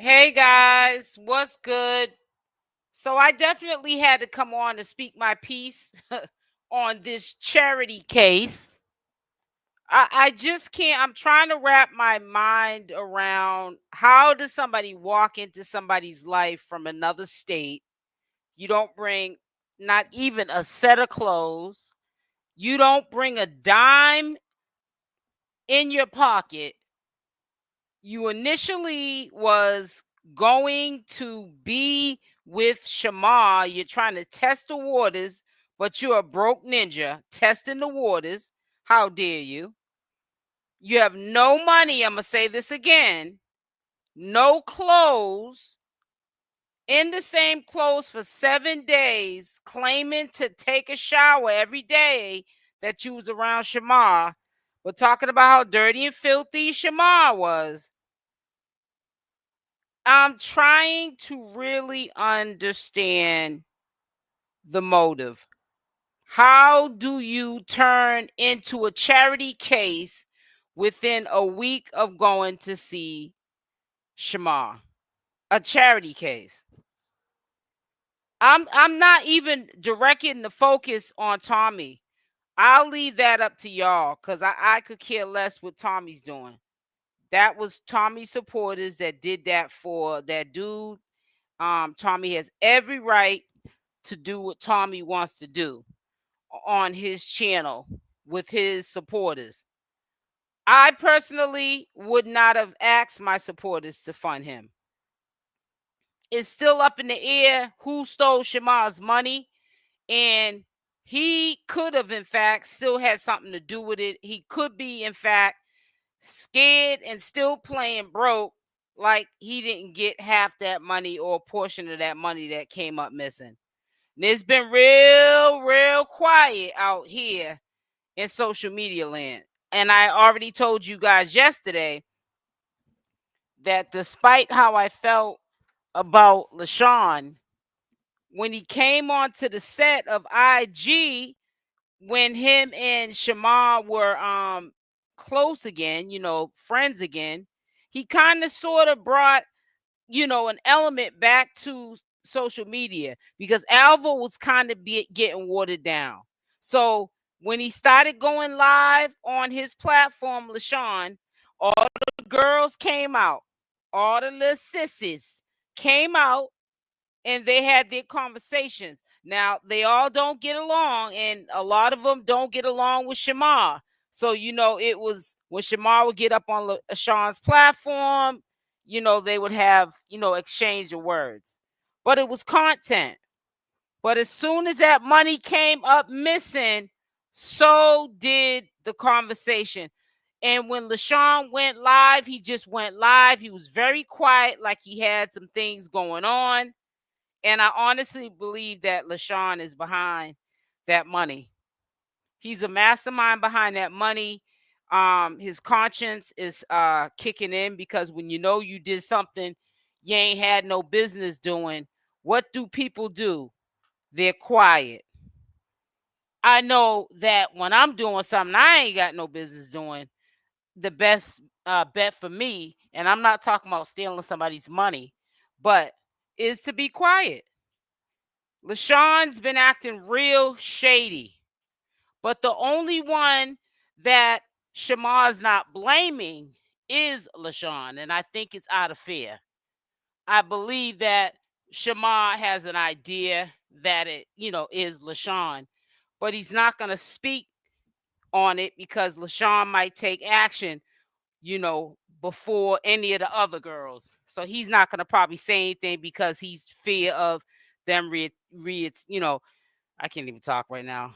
Hey guys, what's good? So I definitely had to come on to speak my piece on this charity case. I just can't. I'm trying to wrap my mind around how does somebody walk into somebody's life from another state? You don't bring not even a set of clothes. You don't bring a dime in your pocket. You initially was going to be with Shamar. You're trying to test the waters, but you're a broke ninja testing the waters. How dare you? You have no money. I'm going to say this again. No clothes, in the same clothes for 7 days, claiming to take a shower every day that you was around Shamar. We're talking about how dirty and filthy Shamar was. I'm trying to really understand the motive. How do you turn into a charity case within a week of going to see Shamar? A charity case. I'm not even directing the focus on Tommy. I'll leave that up to y'all because I could care less what Tommy's doing. That was Tommy's supporters that did that for that dude. Tommy has every right to do what Tommy wants to do on his channel with his supporters. I personally would not have asked my supporters to fund him. It's still up in the air who stole Shamar's money, and he could have, in fact, still had something to do with it. He could be, in fact, scared and still playing broke, like he didn't get half that money or a portion of that money that came up missing. And it's been real quiet out here in social media land. And I already told you guys yesterday that despite how I felt about LaShawn, when he came onto the set of IG, when him and Shamar were close again, friends again, he kind of sort of brought, an element back to social media because Alvo was kind of getting watered down. So when he started going live on his platform, LaShawn, all the girls came out, all the little sissies came out, and they had their conversations. Now they all don't get along, and a lot of them don't get along with Shamar. So it was when Shamar would get up on Sean's platform, they would have exchange of words, but it was content. But as soon as that money came up missing, so did the conversation. And when LaShawn went live, he just went live. He was very quiet, like he had some things going on. And I honestly believe that LaShawn is behind that money. He's a mastermind behind that money. His conscience is kicking in because when you did something you ain't had no business doing, what do people do? They're quiet. I know that when I'm doing something I ain't got no business doing, the best bet for me, and I'm not talking about stealing somebody's money, but is to be quiet. LaShawn's been acting real shady, but the only one that Shamar's not blaming is LaShawn, and I think it's out of fear. I believe that Shamar has an idea that it, is LaShawn, but he's not going to speak on it because LaShawn might take action, before any of the other girls. So he's not going to probably say anything because he's fear of them I can't even talk right now.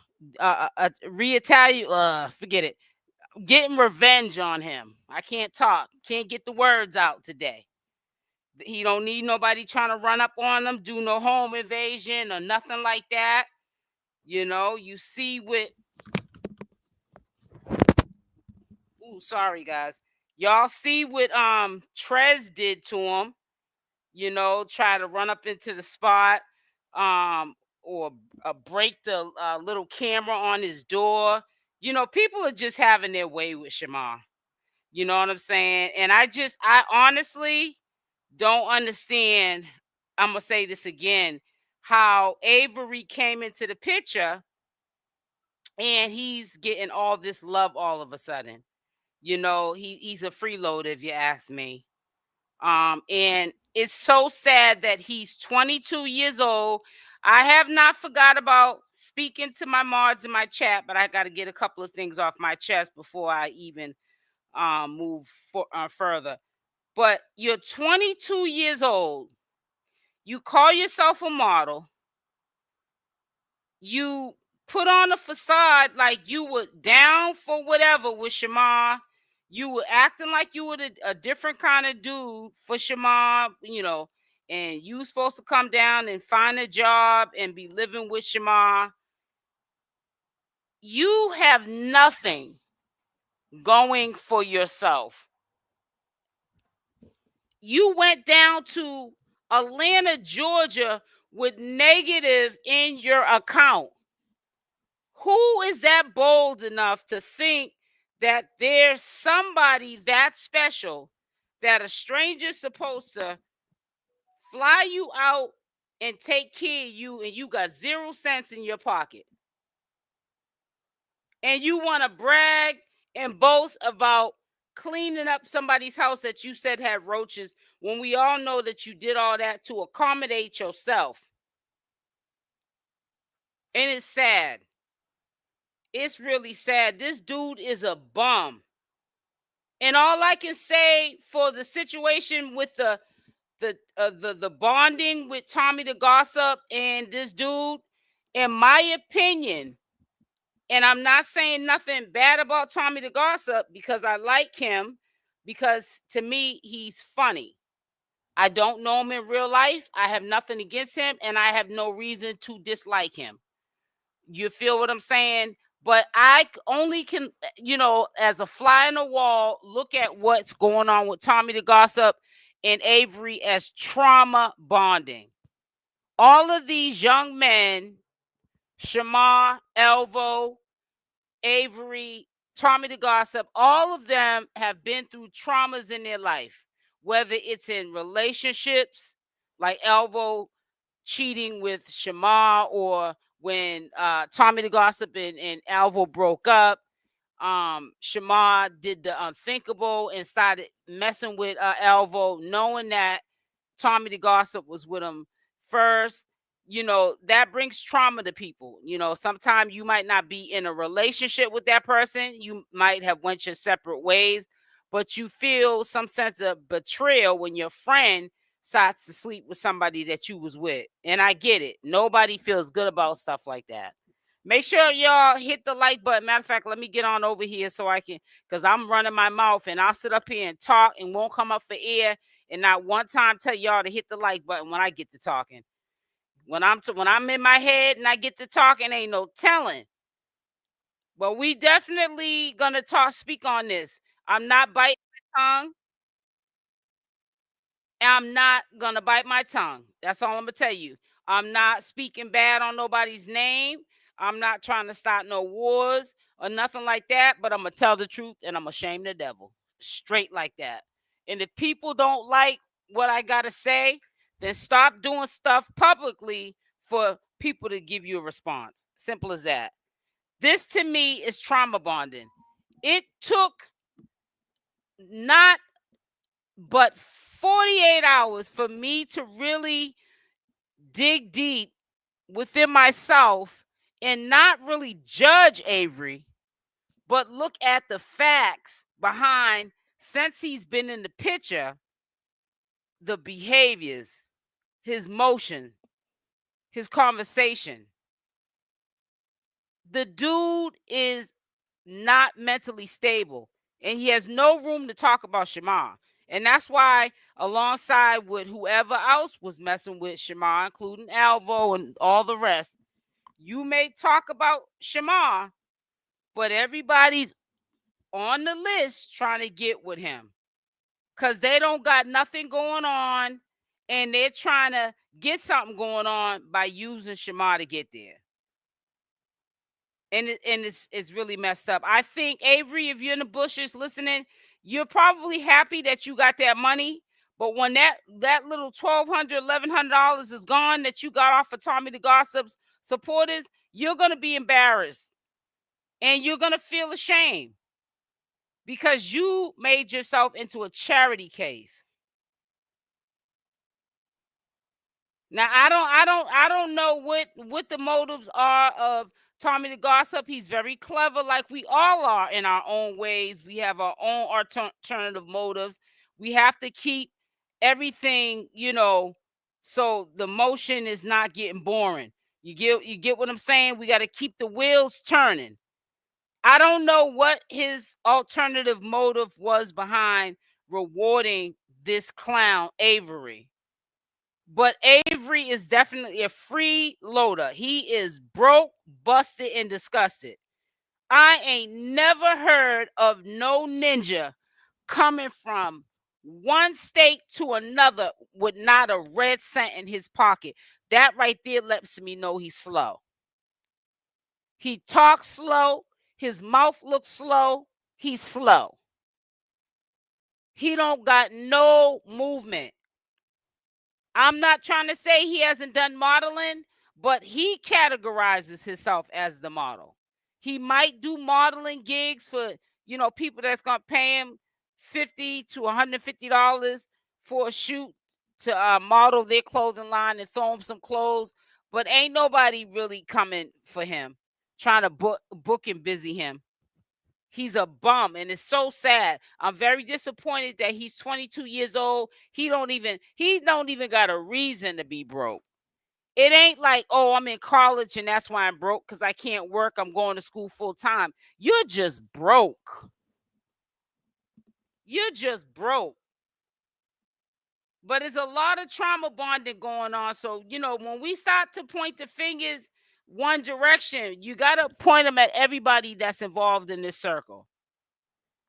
Forget it. Getting revenge on him. I can't talk. Can't get the words out today. He don't need nobody trying to run up on him, do no home invasion or nothing like that. You see what. Ooh, sorry guys. Y'all see what Trez did to him. Try to run up into the spot, or break the little camera on his door. People are just having their way with Shamar. You know what I'm saying? And I honestly don't understand, I'm going to say this again, how Avery came into the picture and he's getting all this love all of a sudden. You know, he's a freeloader, if you ask me. And it's so sad that he's 22 years old. I have not forgot about speaking to my mods in my chat, but I got to get a couple of things off my chest before I even move further. But you're 22 years old. You call yourself a model. You put on a facade like you were down for whatever with Shamar. You were acting like you were a different kind of dude for Shamar, you know, and you were supposed to come down and find a job and be living with Shamar. You have nothing going for yourself. You went down to Atlanta, Georgia with negative in your account. Who is that bold enough to think that there's somebody that special that a stranger's supposed to fly you out and take care of you and you got 0 cents in your pocket? And you want to brag and boast about cleaning up somebody's house that you said had roaches when we all know that you did all that to accommodate yourself. And it's sad. It's really sad. This dude is a bum. And all I can say for the situation with the bonding with TommyTheGossip and this dude, in my opinion, and I'm not saying nothing bad about TommyTheGossip because I like him, because to me he's funny. I don't know him in real life. I have nothing against him, and I have no reason to dislike him. You feel what I'm saying? But I only can, you know, as a fly in the wall, look at what's going on with TommyTheGossip and Avery as trauma bonding. All of these young men, Shamar, Alvo, Avery, TommyTheGossip, all of them have been through traumas in their life, whether it's in relationships, like Alvo cheating with Shamar, or when TommyTheGossip and Alvo broke up. Shamar did the unthinkable and started messing with Alvo, knowing that TommyTheGossip was with him first. You know, that brings trauma to people. You know, sometimes you might not be in a relationship with that person. You might have went your separate ways, but you feel some sense of betrayal when your friend starts to sleep with somebody that you was with. And I get it. Nobody feels good about stuff like that. Make sure y'all hit the like button. Matter of fact, let me get on over here so I can, because I'm running my mouth and I'll sit up here and talk and won't come up for air and not one time tell y'all to hit the like button when I get to talking. When I'm in my head and I get to talking, ain't no telling. But we definitely gonna speak on this. I'm not biting my tongue. I'm not gonna bite my tongue. That's all I'm gonna tell you. I'm not speaking bad on nobody's name. I'm not trying to start no wars or nothing like that, but I'm gonna tell the truth and I'm gonna shame the devil. Straight like that. And if people don't like what I gotta say, then stop doing stuff publicly for people to give you a response. Simple as that. This to me is trauma bonding. It took not but 48 hours for me to really dig deep within myself and not really judge Avery, but look at the facts behind, since he's been in the picture, the behaviors, his motion, his conversation. The dude is not mentally stable, and he has no room to talk about Shamar. And that's why, alongside with whoever else was messing with Shamar, including Alvo and all the rest, you may talk about Shamar, but everybody's on the list trying to get with him because they don't got nothing going on, and they're trying to get something going on by using Shamar to get there. And it's really messed up. I think, Avery, if you're in the bushes listening, you're probably happy that you got that money, But when that little $1,200, $1,100 is gone that you got off of Tommy the Gossip's supporters, you're gonna be embarrassed and you're gonna feel ashamed because you made yourself into a charity case. Now I don't know what the motives are of Tommy the Gossip. He's very clever, like we all are in our own ways. We have our own alternative motives. We have to keep everything, so the motion is not getting boring. You get what I'm saying? We got to keep the wheels turning. I don't know what his alternative motive was behind rewarding this clown Avery. But Avery is definitely a freeloader. He is broke, busted, and disgusted. I ain't never heard of no ninja coming from one state to another with not a red cent in his pocket. That right there lets me know he's slow. He talks slow. His mouth looks slow. He's slow. He don't got no movement. I'm not trying to say he hasn't done modeling, but he categorizes himself as the model. He might do modeling gigs for, people that's going to pay him $50 to $150 for a shoot to model their clothing line and throw him some clothes. But ain't nobody really coming for him, trying to book and busy him. He's a bum, and it's so sad. I'm very disappointed that he's 22 years old. He don't even got a reason to be broke. It ain't like, oh, I'm in college and that's why I'm broke because I can't work. I'm going to school full time. You're just broke. You're just broke. But there's a lot of trauma bonding going on. So, when we start to point the fingers one direction, you got to point them at everybody that's involved in this circle.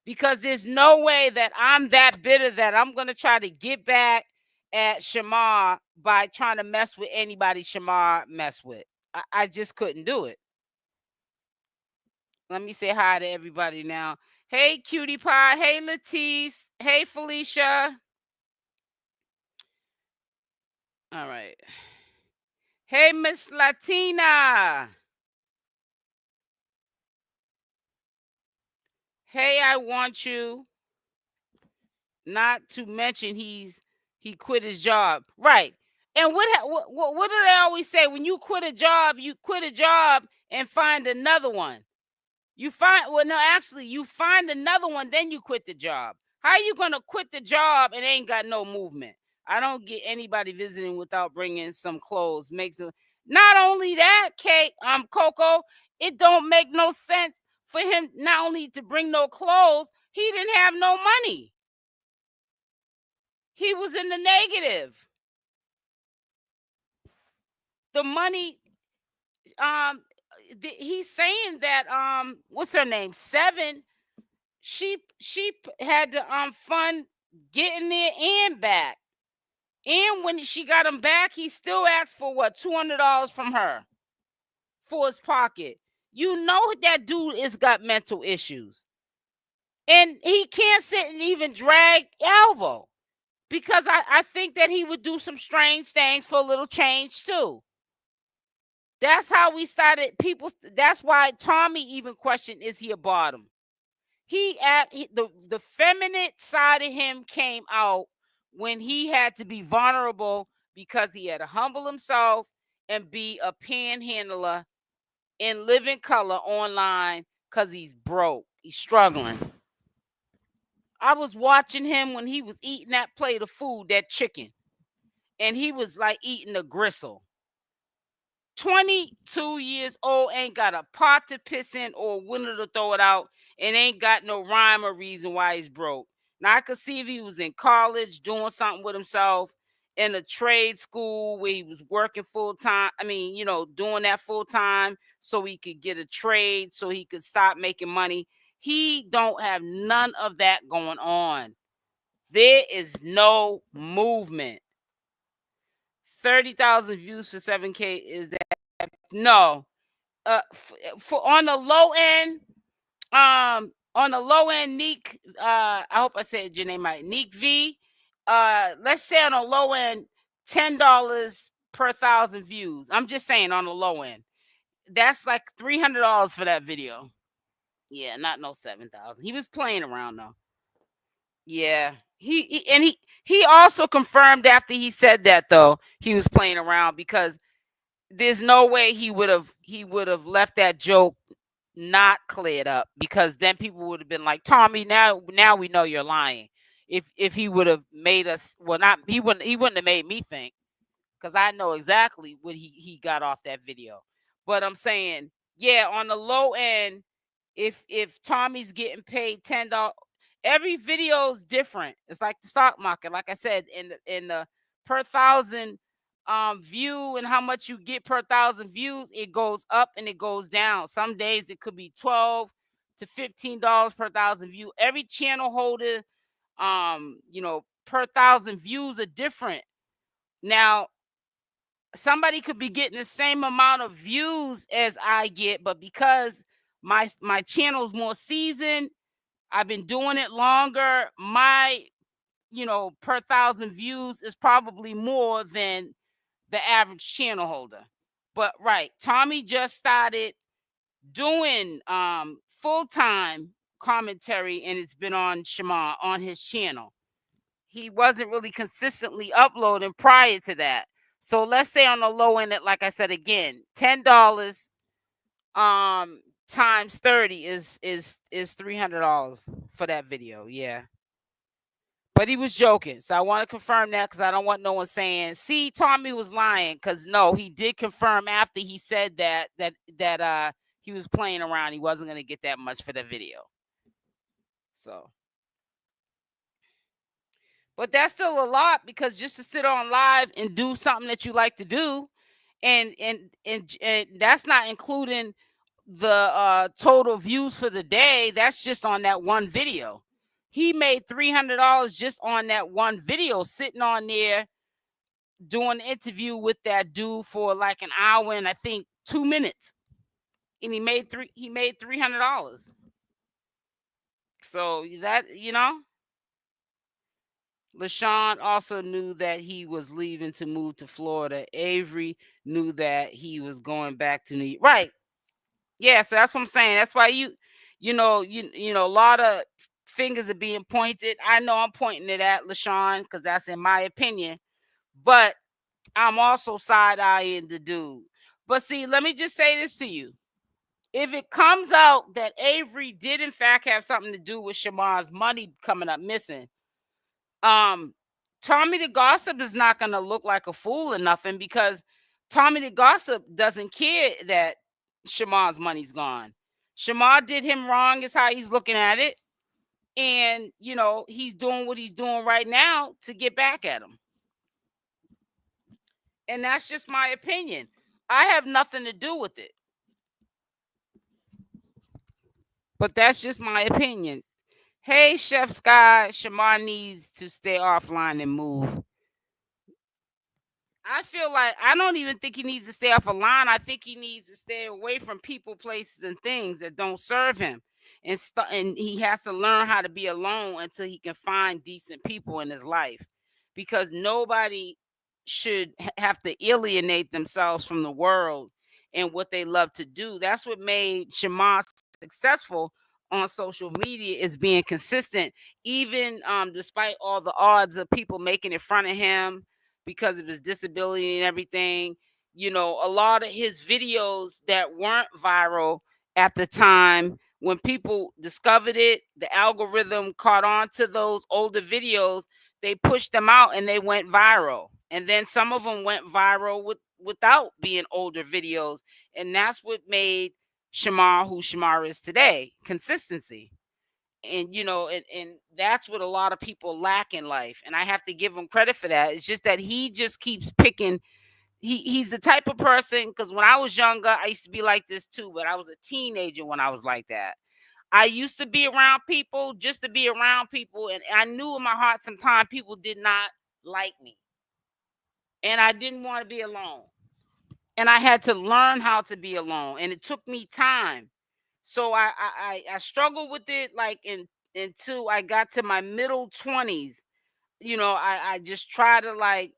Because there's no way that I'm that bitter that I'm going to try to get back at Shamar by trying to mess with anybody Shamar mess with. I just couldn't do it. Let me say hi to everybody now. Hey, Cutie Pie. Hey, Latisse. Hey, Felicia. All right. Hey, Miss Latina. Hey, I want you. Not to mention he quit his job. Right. And what do they always say? When you quit a job and find another one. You find another one, then you quit the job. How you gonna quit the job and ain't got no movement? I don't get anybody visiting without bringing some clothes. Not only that, Coco, it don't make no sense for him not only to bring no clothes, he didn't have no money. He was in the negative. The money, he's saying that what's her name? Seven. She had to fund getting there and back. And when she got him back, he still asked for what, $200 from her for his pocket. You know that dude has got mental issues. And he can't sit and even drag Alvo. Because I think that he would do some strange things for a little change too. That's how we started. That's why Tommy even questioned, is he a bottom? The feminine side of him came out when he had to be vulnerable because he had to humble himself and be a panhandler in living color online because he's broke. He's struggling. I was watching him when he was eating that plate of food, that chicken, and he was like eating a gristle. 22 years old, ain't got a pot to piss in or a window to throw it out, and ain't got no rhyme or reason why he's broke. Now, I could see if he was in college doing something with himself in a trade school where he was working full time. Doing that full time so he could get a trade so he could stop making money. He don't have none of that going on. There is no movement. 30,000 views for 7K is that? No. For on the low end, Neek, I hope I said your name right. Neek V let's say on a low end, $10 per 1,000 views. I'm just saying on the low end. That's like $300 for that video. Yeah, not no 7,000. He was playing around though. Yeah. He also confirmed after he said that though, he was playing around because there's no way he would have left that joke not cleared up, because then people would have been like, Tommy, now we know you're lying. If he would have made us, well, not he wouldn't have made me think, because I know exactly what he got off that video. But I'm saying, yeah, on the low end, if Tommy's getting paid $10, every video is different. It's like the stock market. Like I said, in the per 1,000 view and how much you get per 1,000 views, it goes up and it goes down. Some days it could be $12 to $15 per 1,000 view. Every channel holder, per 1,000 views are different. Now, somebody could be getting the same amount of views as I get, but because my channel's more seasoned, I've been doing it longer, my per 1,000 views is probably more than the average channel holder. But right, Tommy just started doing full-time commentary, and it's been on Shamar on his channel. He wasn't really consistently uploading prior to that. So let's say on the low end, like I said again, $10 times 30 is $300 for that video. Yeah. But he was joking. So I want to confirm that, because I don't want no one saying, see, Tommy was lying. Because no, he did confirm after he said that he was playing around. He wasn't going to get that much for the video. So, but that's still a lot, because just to sit on live and do something that you like to do, and that's not including the total views for the day. That's just on that one video. He made $300 just on that one video, sitting on there doing an interview with that dude for like an hour and I think 2 minutes, and he made $300. So that, LaShawn also knew that he was leaving to move to Florida. Avery knew that he was going back to New York. Right. Yeah, so that's what I'm saying. That's why a lot of fingers are being pointed. I know I'm pointing it at LaShawn because that's in my opinion, but I'm also side-eyeing the dude. But see, let me just say this to you. If it comes out that Avery did in fact have something to do with Shamar's money coming up missing, Tommy the Gossip is not going to look like a fool or nothing, because Tommy the Gossip doesn't care that Shamar's money's gone. Shamar did him wrong is how he's looking at it. And, he's doing what he's doing right now to get back at him. And that's just my opinion. I have nothing to do with it. But that's just my opinion. Hey, Chef Sky, Shamar needs to stay offline and move. I feel like I don't even think he needs to stay off a line. I think he needs to stay away from people, places, and things that don't serve him. And he has to learn how to be alone until he can find decent people in his life, because nobody should have to alienate themselves from the world and what they love to do. That's what made Shamar successful on social media, is being consistent, even despite all the odds of people making it fun of him because of his disability and everything. A lot of his videos that weren't viral at the time, when people discovered it, the algorithm caught on to those older videos, they pushed them out and they went viral. And then some of them went viral without being older videos. And that's what made Shamar who Shamar is today. Consistency. And that's what a lot of people lack in life, and I have to give him credit for that. It's just that he just keeps picking. He's the type of person, because when I was younger, I used to be like this too, but I was a teenager when I was like that. I used to be around people just to be around people, and I knew in my heart sometimes people did not like me, and I didn't want to be alone, and I had to learn how to be alone, and it took me time. So I struggled with it like until I got to my middle 20s. I just try to, like,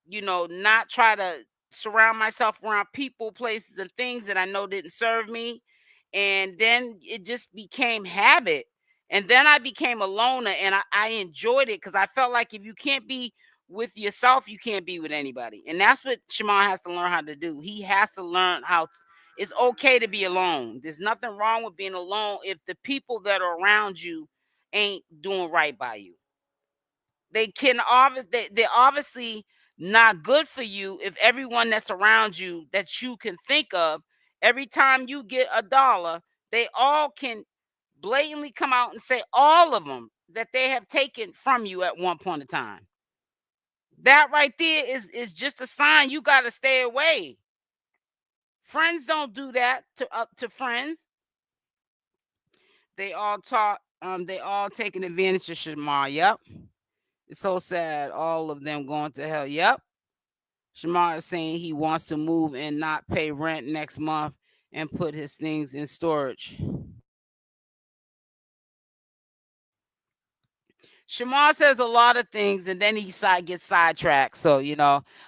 not try to surround myself around people, places, and things that I know didn't serve me. And then it just became habit. And then I became a loner, and I enjoyed it because I felt like if you can't be with yourself, you can't be with anybody. And that's what Shamar has to learn how to do. He has to learn it's okay to be alone. There's nothing wrong with being alone if the people that are around you ain't doing right by you. They're obviously not good for you if everyone that's around you that you can think of, every time you get a dollar, they all can blatantly come out and say, all of them, that they have taken from you at one point in time. That right there is just a sign you got to stay away. Friends don't do that to friends. They all they all taking advantage of Shamar. Yep. It's so sad. All of them going to hell. Yep. Shamar is saying he wants to move and not pay rent next month and put his things in storage. Shamar says a lot of things and then he gets sidetracked. So,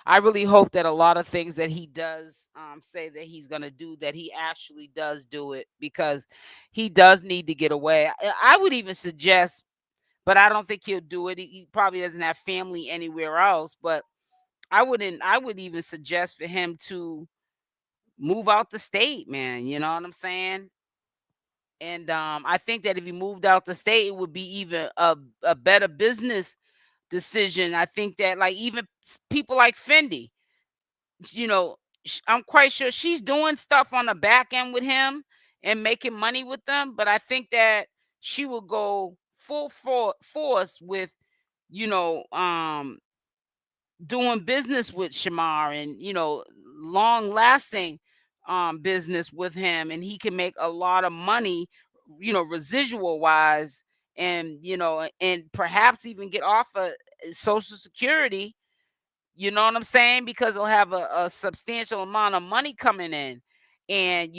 I really hope that a lot of things that he does say that he's going to do, that he actually does do it, because he does need to get away. I would even suggest, but I don't think he'll do it. He probably doesn't have family anywhere else, but I would even suggest for him to move out the state, man. You know what I'm saying? And I think that if he moved out the state, it would be even a better business decision. I think that, like, even people like Fendi, you know, I'm quite sure she's doing stuff on the back end with him and making money with them. But I think that she will go full force with, you know, doing business with Shamar, and long lasting business with him, and he can make a lot of money, residual wise, and and perhaps even get off of social security. You know what I'm saying? Because he'll have a substantial amount of money coming in, and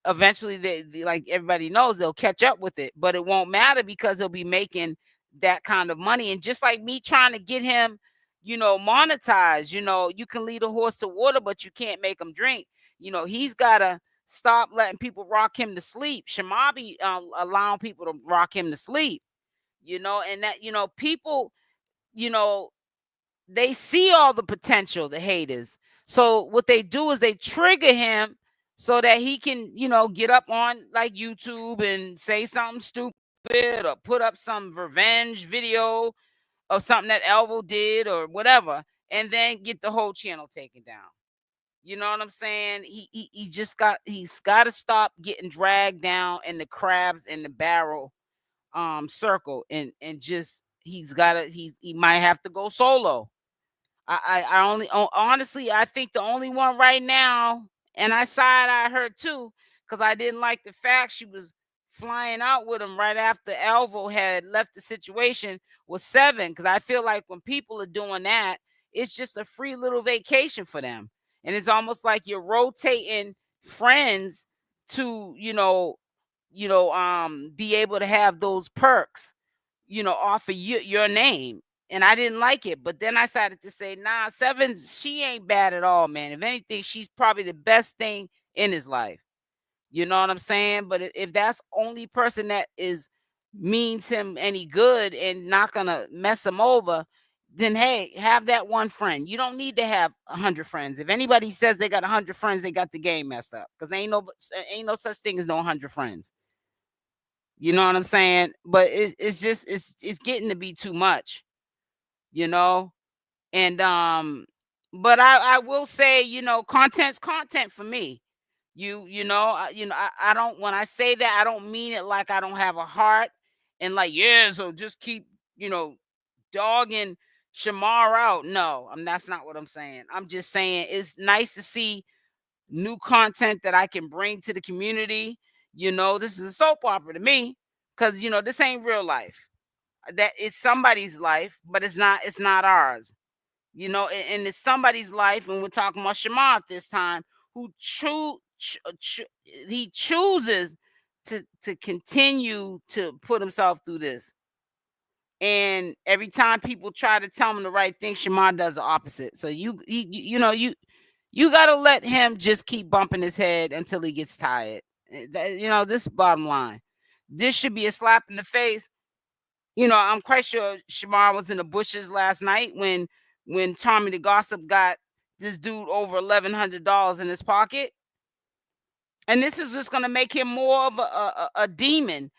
eventually like everybody knows, they'll catch up with it, but it won't matter because he'll be making that kind of money. And just like me trying to get him, monetized, you can lead a horse to water, but you can't make him drink. He's gotta stop letting people rock him to sleep. Shamar be allowing people to rock him to sleep, and that people, you know they see all the potential, the haters. So what they do is they trigger him so that he can, get up on like YouTube and say something stupid or put up some revenge video of something that Alvo did or whatever, and then get the whole channel taken down. You know what I'm saying? He's got to stop getting dragged down in the crabs in the barrel circle, and just he might have to go solo. Honestly, I think the only one right now, and I side-eyed her too, because I didn't like the fact she was flying out with him right after Alvo had left the situation, was Seven. Because I feel like when people are doing that, it's just a free little vacation for them. And it's almost like you're rotating friends to, be able to have those perks, off of your name. And I didn't like it. But then I started to say, nah, Seven, she ain't bad at all, man. If anything, she's probably the best thing in his life. You know what I'm saying? But if that's only person that means him any good and not gonna mess him over, then hey, have that one friend. You don't need to have 100 friends. If anybody says they got 100 friends, they got the game messed up, because ain't no such thing as no 100 friends. You know what I'm saying? But it's getting to be too much, you know. And but I will say, content's content for me. I don't, when I say that, I don't mean it like I don't have a heart and like, yeah, so just keep, dogging Shamar out. No, that's not what I'm saying. I'm just saying it's nice to see new content that I can bring to the community. This is a soap opera to me, because this ain't real life. That it's somebody's life, but it's not ours. And it's somebody's life, and we're talking about Shamar this time, who he chooses to continue to put himself through this. And every time people try to tell him the right thing, Shamar does the opposite. So you got to let him just keep bumping his head until he gets tired. This is bottom line. This should be a slap in the face. I'm quite sure Shamar was in the bushes last night when Tommy the Gossip got this dude over $1,100 in his pocket. And this is just gonna make him more of a demon,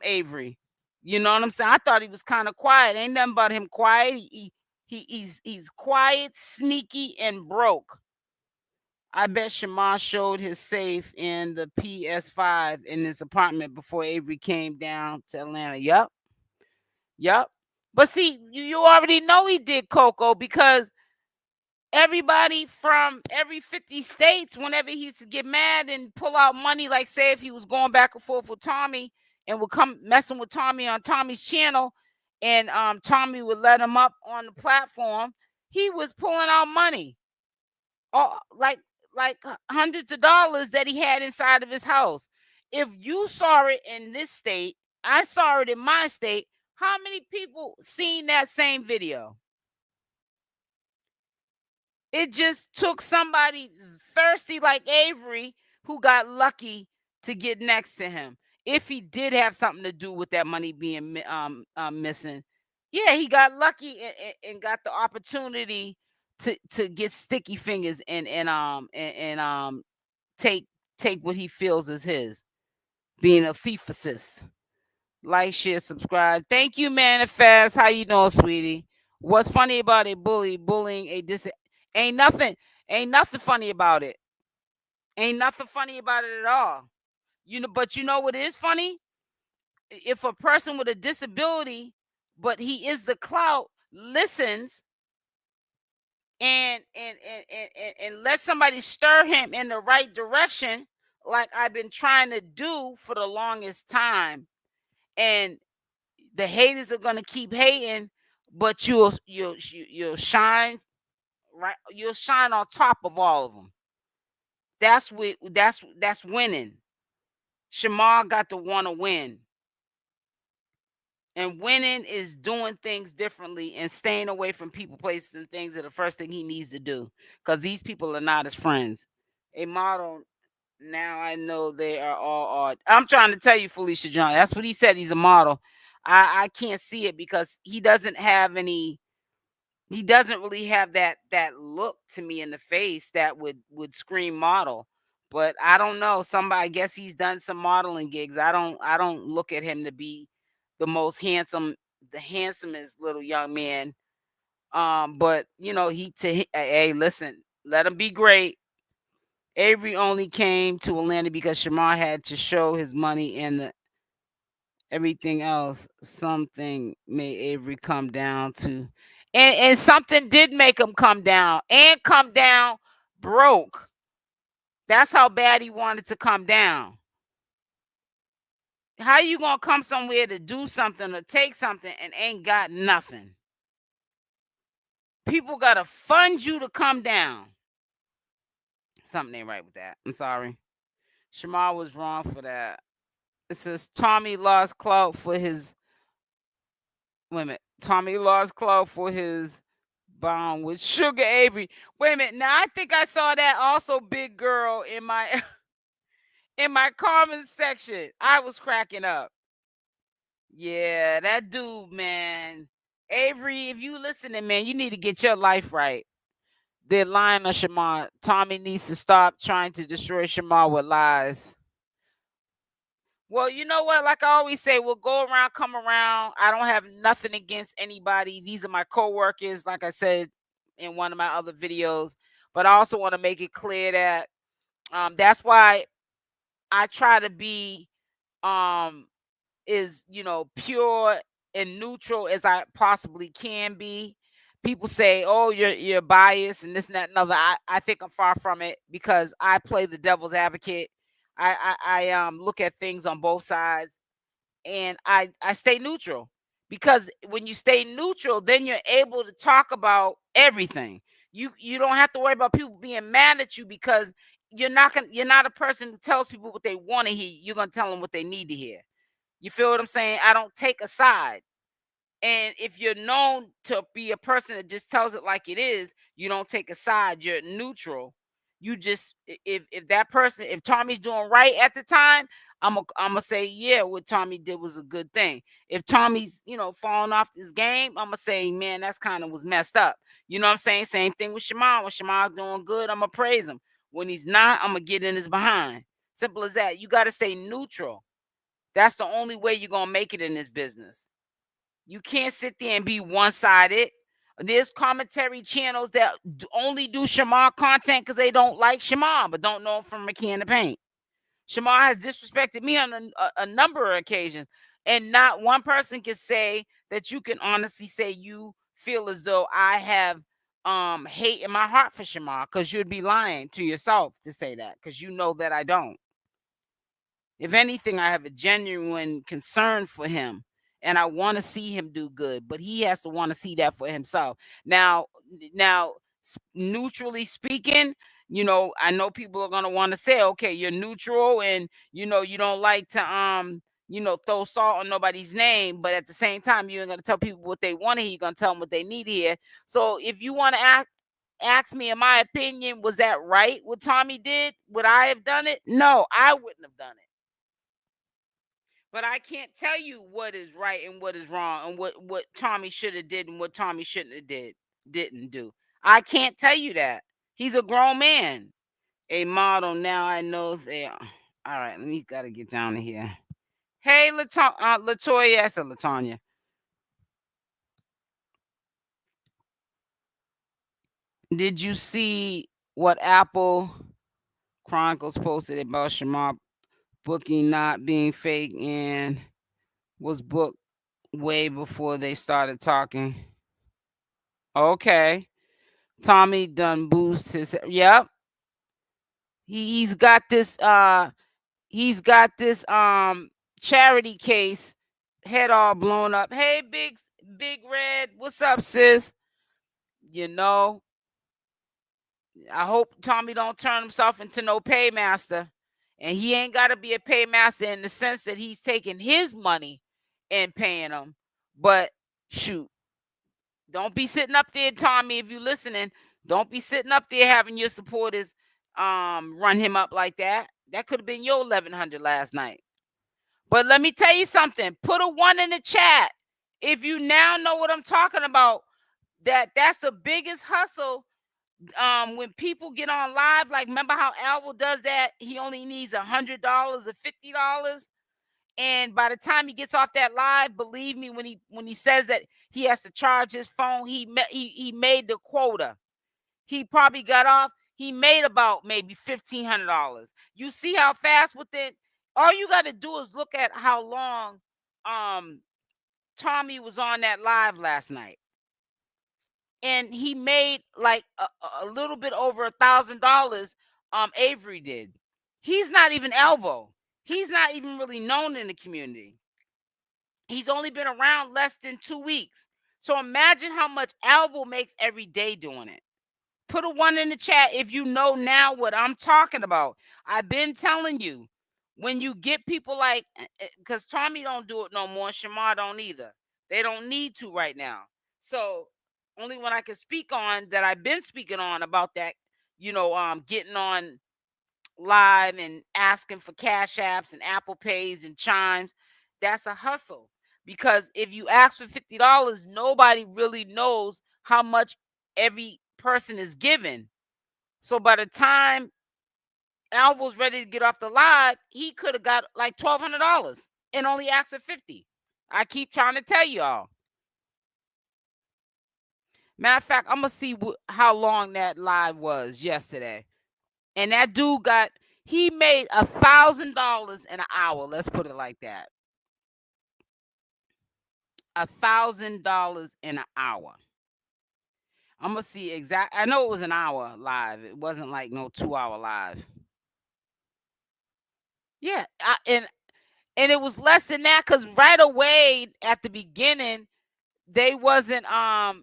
Avery. You know what I'm saying? I thought he was kind of quiet. Ain't nothing about him quiet. He's quiet, sneaky, and broke. I bet Shamar showed his safe in the PS5 in his apartment before Avery came down to Atlanta. Yup. But see, you already know he did Coco because everybody from every 50 states, whenever he used to get mad and pull out money, like say if he was going back and forth with Tommy and would come messing with Tommy on Tommy's channel, and Tommy would let him up on the platform, he was pulling out money, like hundreds of dollars that he had inside of his house. If you saw it in this state, I saw it in my state. How many people seen that same video? It just took somebody thirsty like Avery who got lucky to get next to him. If he did have something to do with that money being missing, yeah, he got lucky and got the opportunity to get sticky fingers and take what he feels is his, being a thief assist. Like, share, subscribe. Thank you, Manifest. How you doing, sweetie? What's funny about a bullying a ain't nothing funny about it. Ain't nothing funny about it at all. But you know what is funny? If a person with a disability, but he is the clout, listens and let somebody stir him in the right direction, like I've been trying to do for the longest time. And the haters are gonna keep hating, but you'll shine right. You'll shine on top of all of them. That's winning. Shamar got to want to win, and winning is doing things differently and staying away from people, places, and things are the first thing he needs to do, because these people are not his friends. A model. Now I know they are all odd. I'm trying to tell you, Felicia John. That's what he said. He's a model. I can't see it because he doesn't have any. He doesn't really have that look to me in the face that would scream model. But I don't know. Somebody, I guess he's done some modeling gigs. I don't look at him to be the most handsome, the handsomest little young man. But hey, listen, let him be great. Avery only came to Atlanta because Shamar had to show his money and everything else. Something made Avery come down to, and something did make him come down broke. That's how bad he wanted to come down. How you gonna come somewhere to do something or take something and ain't got nothing? People gotta fund you to come down. Something ain't right with that. I'm sorry. Shamar was wrong for that. It says Tommy lost clout for his women. Tommy lost clout for his bond with Sugar Avery. Wait a minute. Now I think I saw that also, big girl, in my in my comments section. I was cracking up. Yeah, that dude, man. Avery, if you listening, man, you need to get your life right. They're lying on Shamar. Tommy needs to stop trying to destroy Shamar with lies. Well, you know what? Like I always say, we'll go around, come around. I don't have nothing against anybody. These are my co-workers, like I said in one of my other videos. But I also want to make it clear that that's why I try to be pure and neutral as I possibly can be. People say, "Oh, you're biased and this and that and other." I think I'm far from it because I play the devil's advocate. I look at things on both sides, and I stay neutral, because when you stay neutral, then you're able to talk about everything. You don't have to worry about people being mad at you, because you're not a person who tells people what they want to hear. You're gonna tell them what they need to hear. You feel what I'm saying? I don't take a side. And if you're known to be a person that just tells it like it is, you don't take a side, you're neutral. You just, if that person, if Tommy's doing right at the time, I'm gonna say, yeah, what Tommy did was a good thing. If Tommy's, falling off this game, I'm gonna say, man, that's kind of was messed up. You know what I'm saying? Same thing with Shamar. When Shamar doing good, I'm gonna praise him. When he's not, I'm gonna get in his behind. Simple as that. You got to stay neutral. That's the only way you're gonna make it in this business. You can't sit there and be one-sided. There's commentary channels that only do Shamar content because they don't like Shamar, but don't know him from a can of paint. Shamar has disrespected me on a number of occasions, and not one person can say that you can honestly say you feel as though I have hate in my heart for Shamar, because you'd be lying to yourself to say that, because you know that I don't. If anything, I have a genuine concern for him, and I want to see him do good, but he has to want to see that for himself. Now, neutrally speaking, I know people are going to want to say, okay, you're neutral, and you don't like to throw salt on nobody's name, but at the same time, you're going to tell people what they want to hear. You're going to tell them what they need to hear. So if you want to ask me, in my opinion, was that right what Tommy did? Would I have done it? No, I wouldn't have done it. But I can't tell you what is right and what is wrong, and what Tommy should have did and what Tommy shouldn't have didn't do. I can't tell you that. He's a grown man. A model now. I know they are. All right, let me gotta get down to here. Hey, Latoya, I said Latanya. Did you see what Apple Chronicles posted about Shamar booking not being fake and was booked way before they started talking? Okay. Tommy done boost his, yep. He's got this charity case, head all blown up. Hey, big red, what's up, sis? You know, I hope Tommy don't turn himself into no paymaster. And he ain't got to be a paymaster in the sense that he's taking his money and paying them. But shoot, don't be sitting up there, Tommy, if you listening. Don't be sitting up there having your supporters run him up like that. That could have been your 1100 last night. But let me tell you something. Put a 1 in the chat if you now know what I'm talking about. That's the biggest hustle. When people get on live, like, remember how Alvo does that? He only needs $100 or $50. And by the time he gets off that live, believe me, when he says that he has to charge his phone, he made the quota. He probably got off. He made about maybe $1,500. You see how fast with it. All you got to do is look at how long Tommy was on that live last night, and he made like a little bit over $1,000. Avery did. He's not even Alvo. He's not even really known in the community. He's only been around less than 2 weeks. So imagine how much Alvo makes every day doing it. Put a 1 in the chat if you know now what I'm talking about. I've been telling you, when you get people like, because Tommy don't do it no more, Shamar don't either. They don't need to right now. So only one I can speak on that I've been speaking on about that, getting on live and asking for cash apps and Apple Pays and chimes. That's a hustle, because if you ask for $50, nobody really knows how much every person is given. So by the time Alvo's ready to get off the live, he could have got like $1,200 and only asked for 50. I keep trying to tell y'all. Matter of fact, I'm gonna see how long that live was yesterday. And that dude he made $1,000 in an hour. Let's put it like that. $1,000 in an hour. I'm gonna see exact. I know it was an hour live. It wasn't like no 2-hour live. Yeah, and it was less than that, because right away at the beginning, they wasn't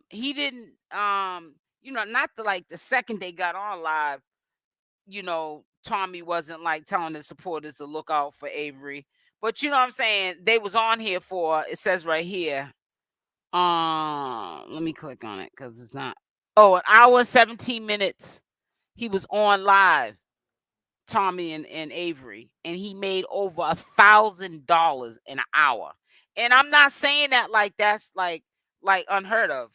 he didn't not the second they got on live, Tommy wasn't like telling the supporters to look out for Avery. But you know what I'm saying? They was on here for, it says right here, Let me click on it because it's not. Oh, an hour and 17 minutes. He was on live, Tommy and Avery, and he made over $1,000 in an hour. And I'm not saying that like that's like unheard of,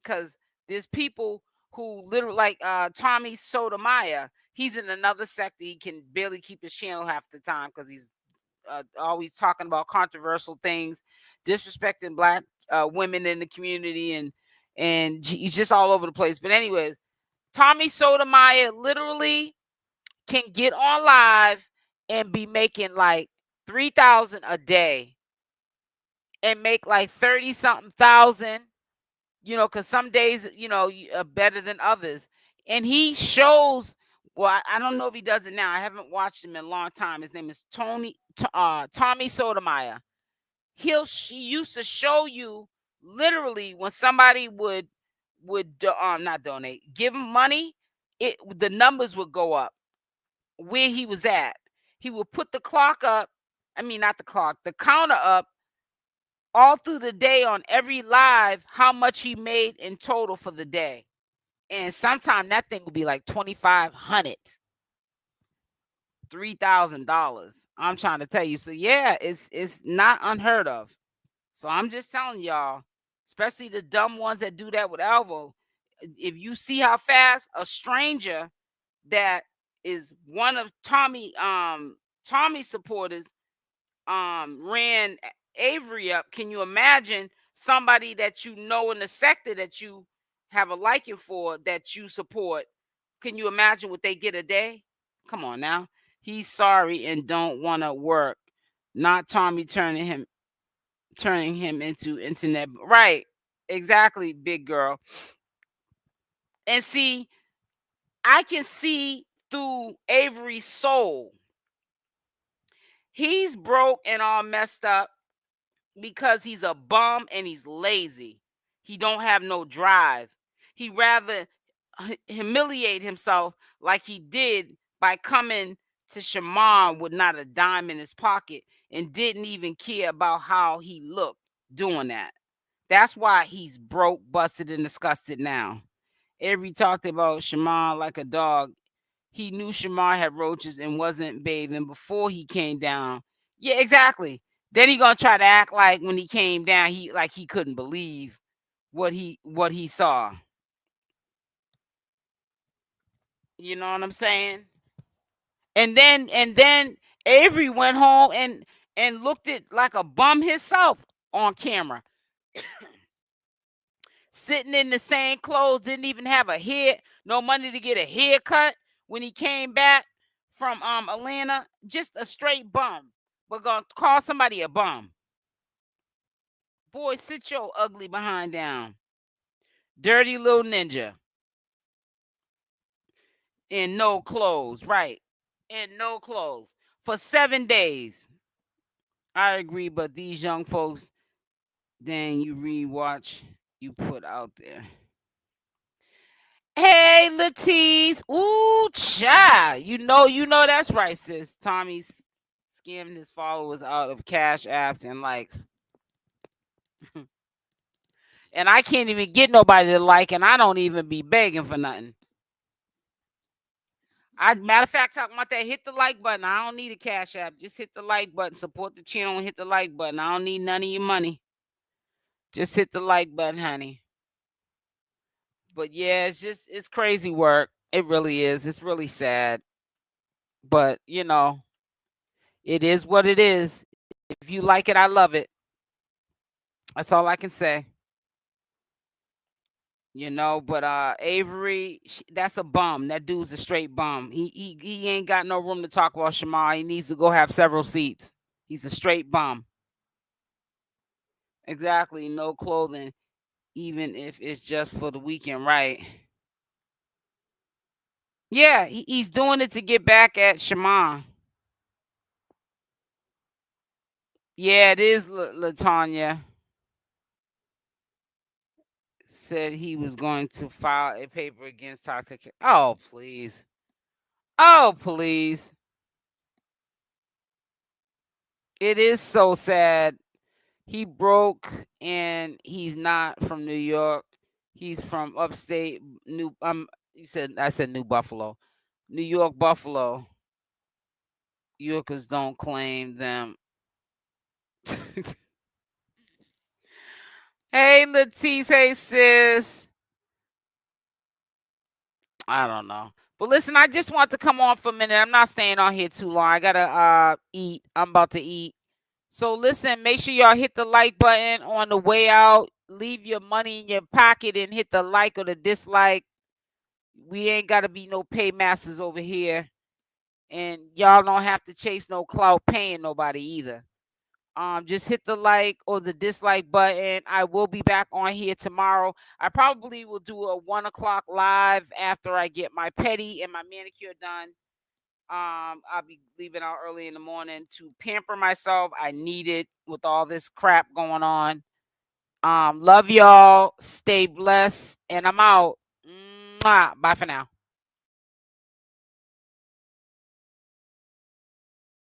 because there's people who literally like Tommy Sotomayor. He's in another sector. He can barely keep his channel half the time because he's always talking about controversial things, disrespecting black women in the community, and he's just all over the place. But anyways, Tommy Sotomayor literally can get on live and be making like 3,000 a day and make like 30 something thousand, because some days, are better than others. And he shows, well, I don't know if he does it now. I haven't watched him in a long time. His name is Tommy Sotomayor. He used to show you literally when somebody would not donate, give him money, the numbers would go up where he was at. He would put the clock up. I mean, not the clock, the counter up all through the day on every live, how much he made in total for the day. And sometimes that thing would be like $2,500, $3,000. I'm trying to tell you. So yeah, it's not unheard of. So I'm just telling y'all, especially the dumb ones that do that with Alvo. If you see how fast a stranger that is one of Tommy's supporters ran Avery up, can you imagine somebody that you know in the sector that you have a liking for, that you support? Can you imagine what they get a day? Come on now. He's sorry and don't want to work. Not Tommy turning him into internet. Right. Exactly, big girl. And see, I can see through Avery's soul. He's broke and all messed up because he's a bum and he's lazy. He don't have no drive. He rather humiliate himself like he did by coming to Shamar with not a dime in his pocket and didn't even care about how he looked doing that. That's why he's broke, busted, and disgusted now. Avery talked about Shamar like a dog. He knew Shamar had roaches and wasn't bathing before he came down. Yeah, exactly. Then he gonna try to act like when he came down, he couldn't believe what he saw. You know what I'm saying? And then Avery went home and looked at like a bum himself on camera. Sitting in the same clothes, didn't even have no money to get a haircut when he came back from Atlanta. Just a straight bum. We're gonna call somebody a bum. Boy, sit your ugly behind down. Dirty little ninja. In no clothes, right. In no clothes. For 7 days. I agree, but these young folks, then you rewatch you put out there. Hey, Latisse. Ooh, child. You know that's right, sis. Tommy's scamming his followers out of cash apps and likes. And I can't even get nobody to like, and I don't even be begging for nothing. Matter of fact, talking about that, hit the like button. I don't need a cash app. Just hit the like button. Support the channel and hit the like button. I don't need none of your money. Just hit the like button, honey. But yeah, it's crazy work. It really is. It's really sad. But it is what it is. If you like it, I love it. That's all I can say. But Avery, that's a bum. That dude's a straight bum. He ain't got no room to talk about Shamar. He needs to go have several seats. He's a straight bum. Exactly. No clothing, even if it's just for the weekend, right? Yeah, he's doing it to get back at Shamar. Yeah, it is LaTanya. Said he was going to file a paper against Toxic. Oh, please. Oh, please. It is so sad. He broke and he's not from New York. He's from upstate I said New Buffalo. New York Buffalo. Yorkers don't claim them. Hey Latisse, hey sis. I don't know. But listen, I just want to come on for a minute. I'm not staying on here too long. I gotta eat. I'm about to eat. So listen, make sure y'all hit the like button on the way out. Leave your money in your pocket and hit the like or the dislike. We ain't gotta be no paymasters over here. And y'all don't have to chase no clout paying nobody either. Just hit the like or the dislike button. I will be back on here tomorrow. I probably will do a 1 o'clock live after I get my pedi and my manicure done. I'll be leaving out early in the morning to pamper myself. I need it with all this crap going on. Love y'all. Stay blessed. And I'm out. Mwah. Bye for now.